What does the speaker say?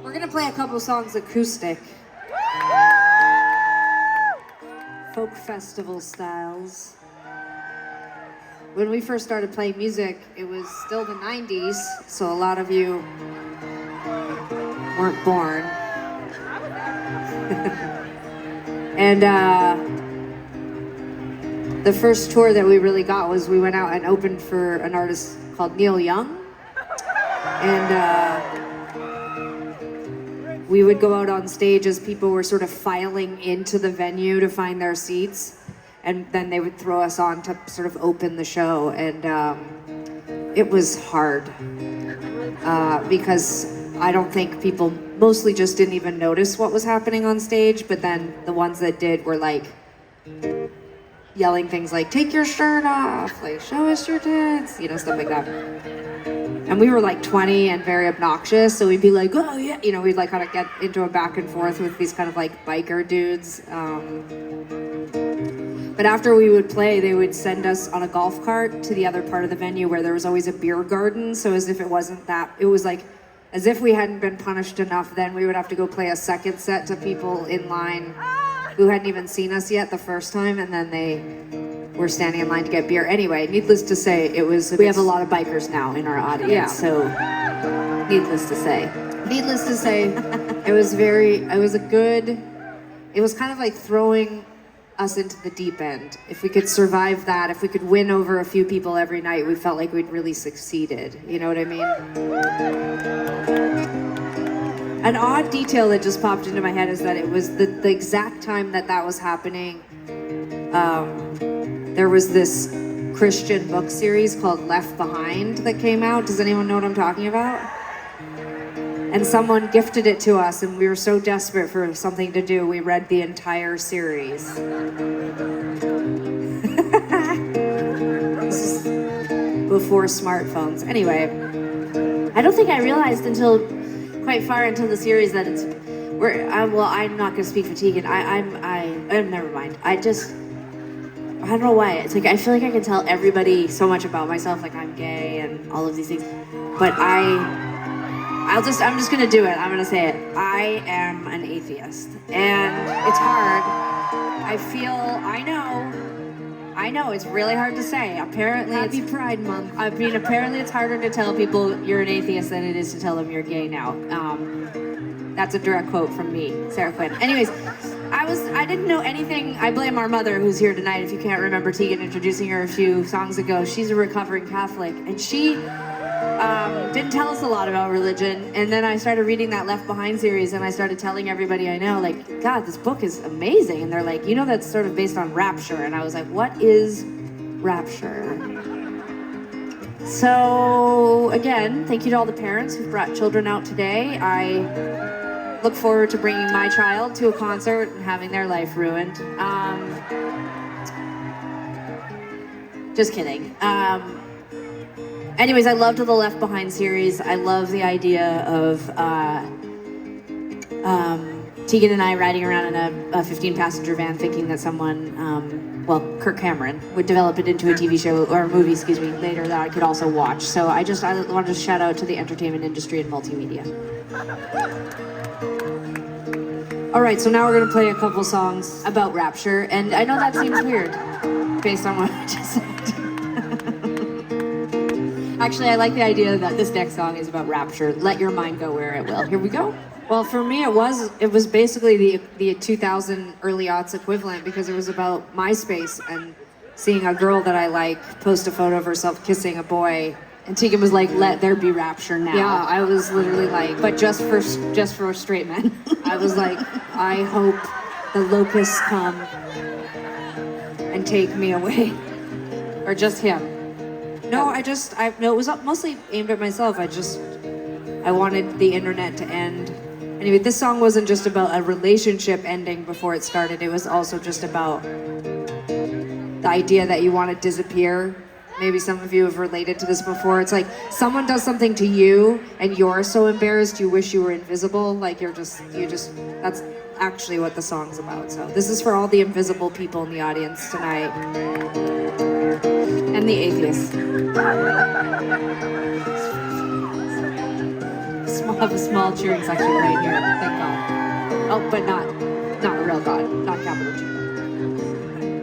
We're gonna play a couple songs acoustic. Folk festival styles. When we first started playing music, it was still the 90s, so a lot of you weren't born. And the first tour that we really got was we went out and opened for an artist called Neil Young. And we would go out on stage as people were sort of filing into the venue to find their seats. And then they would throw us on to sort of open the show. And it was hard because I don't think people mostly just didn't even notice what was happening on stage. But then the ones that did were like yelling things like, take your shirt off, like show us your tits, you know, stuff like that. And we were like 20 and very obnoxious, so we'd be like, oh yeah, you know, we'd like kind of get into a back and forth with these kind of like biker dudes. But after we would play, they would send us on a golf cart to the other part of the venue where there was always a beer garden. So as if it wasn't that, it was like, as if we hadn't been punished enough, then we would have to go play a second set to people in line who hadn't even seen us yet the first time, and then they were standing in line to get beer. Anyway, needless to say, it was... We have a lot of bikers now in our audience, yeah. So needless to say. Needless to say, it was kind of like throwing us into the deep end. If we could survive that, if we could win over a few people every night, we felt like we'd really succeeded. You know what I mean? An odd detail that just popped into my head is that it was the exact time that was happening. There was this Christian book series called Left Behind that came out. Does anyone know what I'm talking about? And someone gifted it to us, and we were so desperate for something to do, we read the entire series. This is before smartphones. Anyway, I don't think I realized until quite far into the series that it's well, I'm not gonna speak for Tegan. I'm never mind. I don't know why. It's like I feel like I can tell everybody so much about myself, like I'm gay and all of these things. But I'm just gonna do it. I'm gonna say it. I am an atheist, and it's hard. I know it's really hard to say. Apparently, Happy Pride Month. I mean, apparently it's harder to tell people you're an atheist than it is to tell them you're gay now. That's a direct quote from me, Sara Quin. Anyways, I didn't know anything. I blame our mother who's here tonight. If you can't remember Tegan introducing her a few songs ago, she's a recovering Catholic, and she didn't tell us a lot about religion. And then I started reading that Left Behind series, and I started telling everybody I know, like, God, this book is amazing. And they're like, you know, that's sort of based on Rapture. And I was like, what is Rapture? So again, thank you to all the parents who've brought children out today. I look forward to bringing my child to a concert and having their life ruined. Just kidding. Anyways, I loved the Left Behind series. I love the idea of Tegan and I riding around in a 15-passenger van thinking that someone, Kirk Cameron, would develop it into a TV show, or a movie, later that I could also watch. So I wanted to shout out to the entertainment industry and multimedia. All right, so now we're gonna play a couple songs about Rapture, and I know that seems weird, based on what I just said. Actually, I like the idea that this next song is about Rapture. Let your mind go where it will. Here we go. Well, for me, it was basically the 2000 early aughts equivalent, because it was about MySpace and seeing a girl that I like post a photo of herself kissing a boy. And Tegan was like, let there be rapture now. Yeah, I was literally like, but just for straight men. I was like, I hope the locusts come and take me away. Or just him. No, it was mostly aimed at myself. I wanted the internet to end. Anyway, this song wasn't just about a relationship ending before it started. It was also just about the idea that you want to disappear. Maybe some of you have related to this before. It's like someone does something to you and you're so embarrassed you wish you were invisible. Like that's actually what the song's about. So this is for all the invisible people in the audience tonight. And the atheists. I'll have a small cheering section right here. Thank God. Oh, but not a real God, not capital G.